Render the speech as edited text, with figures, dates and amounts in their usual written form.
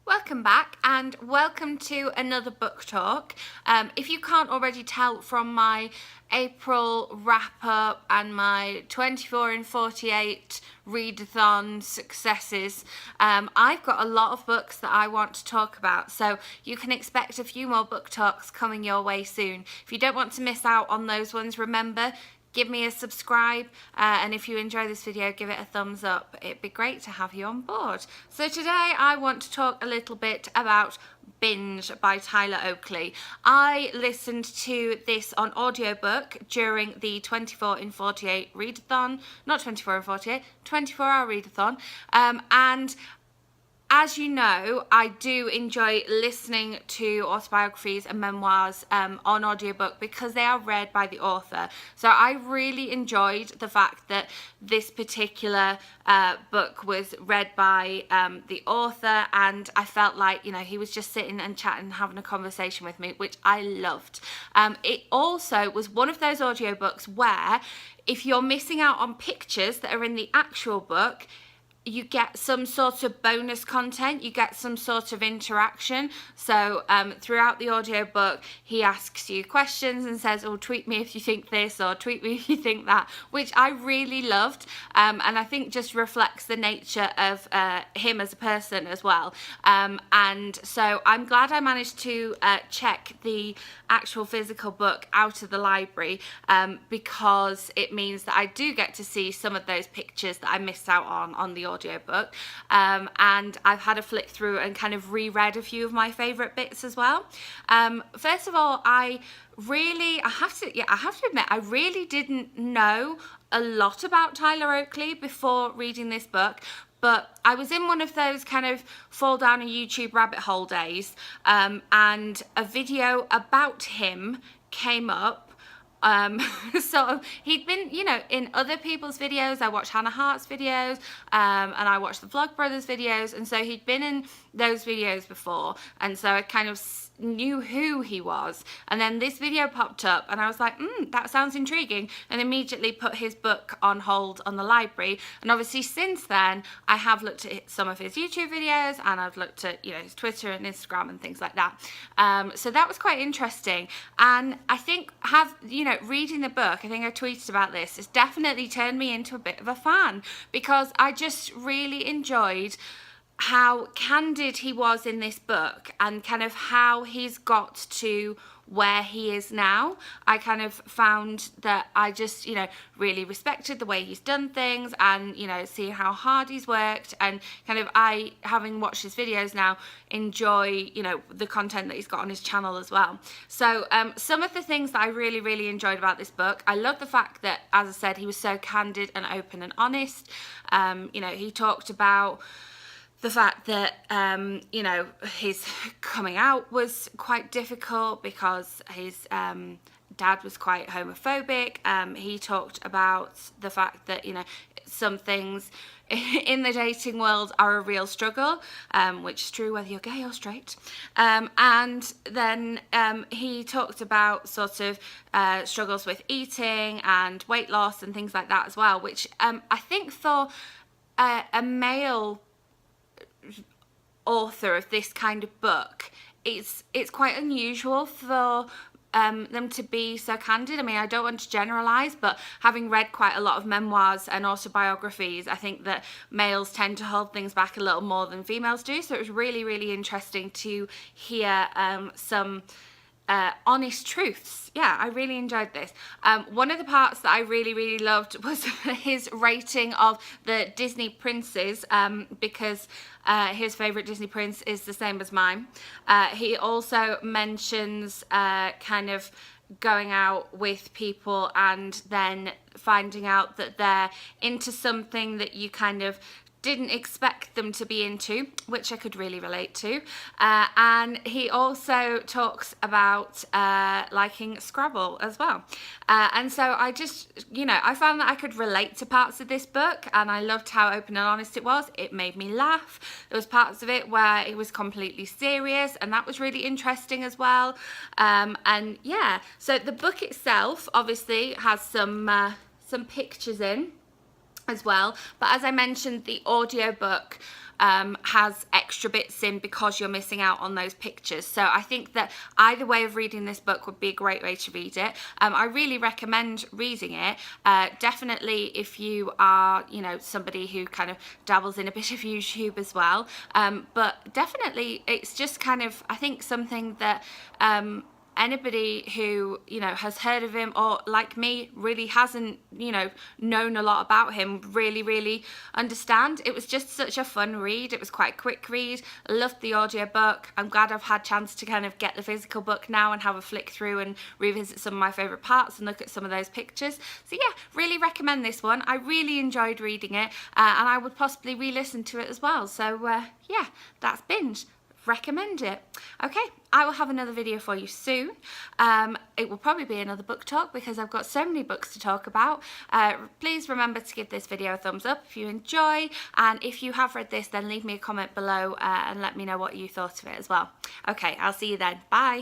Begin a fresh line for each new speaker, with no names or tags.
Welcome back and welcome to another book talk. If you can't already tell from my April wrap up and my 24 in 48 readathon successes, I've got a lot of books that I want to talk about, so you can expect a few more book talks coming your way soon. If you don't want to miss out on those ones, remember, give me a subscribe, and if you enjoy this video, give it a thumbs up. It'd be great to have you on board. So today I want to talk a little bit about Binge by Tyler Oakley. I listened to this on audiobook during the 24 in 48 readathon, not 24 in 48, 24-hour readathon, and as you know, I do enjoy listening to autobiographies and memoirs on audiobook because they are read by the author. So I really enjoyed the fact that this particular book was read by the author, and I felt like, you know, he was just sitting and chatting and having a conversation with me, which I loved. It also was one of those audiobooks where if you're missing out on pictures that are in the actual book, you get some sort of bonus content, you get some sort of interaction. So throughout the audiobook, he asks you questions and says, oh, tweet me if you think this, or tweet me if you think that, which I really loved, and I think just reflects the nature of him as a person as well. And so I'm glad I managed to check the actual physical book out of the library, because it means that I do get to see some of those pictures that I missed out on the audiobook, and I've had a flick through and kind of reread a few of my favourite bits as well. First of all, I have to admit, I really didn't know a lot about Tyler Oakley before reading this book, but I was in one of those kind of fall down a YouTube rabbit hole days, and a video about him came up. Sort of, he'd been, you know, in other people's videos. I watched Hannah Hart's videos, and I watched the Vlogbrothers videos, and so he'd been in those videos before, and so I kind of knew who he was. And then this video popped up and I was like, that sounds intriguing, and immediately put his book on hold on the library. And obviously since then I have looked at some of his YouTube videos, and I've looked at, you know, his Twitter and Instagram and things like that. So that was quite interesting, and I think reading the book, I think I tweeted about this, it's definitely turned me into a bit of a fan, because I just really enjoyed how candid he was in this book, and kind of how he's got to where he is now. I kind of found that I just, you know, really respected the way he's done things, and, you know, seeing how hard he's worked, and kind of I, having watched his videos now, enjoy, you know, the content that he's got on his channel as well. So some of the things that I really enjoyed about this book, I love the fact that, as I said, he was so candid and open and honest. You know, he talked about the fact that, you know, his coming out was quite difficult because his dad was quite homophobic. He talked about the fact that, you know, some things in the dating world are a real struggle, which is true whether you're gay or straight. And then he talked about sort of struggles with eating and weight loss and things like that as well, which I think for a male author of this kind of book, it's quite unusual for them to be so candid. I mean, I don't want to generalize, but having read quite a lot of memoirs and autobiographies, I think that males tend to hold things back a little more than females do. So it was really interesting to hear some honest truths. Yeah, I really enjoyed this. One of the parts that I really loved was his rating of the Disney princes, because his favourite Disney prince is the same as mine. He also mentions kind of going out with people and then finding out that they're into something that you kind of didn't expect them to be into, which I could really relate to. And he also talks about liking Scrabble as well. And so I just, you know, I found that I could relate to parts of this book, and I loved how open and honest it was. It made me laugh. There was parts of it where it was completely serious, and that was really interesting as well. And yeah, so the book itself obviously has some pictures in. as well. But as I mentioned, the audiobook has extra bits in because you're missing out on those pictures. So I think that either way of reading this book would be a great way to read it. I really recommend reading it. Definitely if you are, you know, somebody who kind of dabbles in a bit of YouTube as well. But definitely it's just kind of, I think, something that anybody who, you know, has heard of him, or like me, really hasn't, you know, known a lot about him, really understand. It was just such a fun read. It was quite a quick read. I loved the audiobook. I'm glad I've had a chance to kind of get the physical book now and have a flick through and revisit some of my favourite parts and look at some of those pictures. So yeah, really recommend this one. I really enjoyed reading it, and I would possibly re-listen to it as well. So yeah, that's Binge. Recommend it. Okay, I will have another video for you soon. It will probably be another book talk because I've got so many books to talk about. Please remember to give this video a thumbs up if you enjoy, and if you have read this, then leave me a comment below and let me know what you thought of it as well. Okay, I'll see you then. Bye.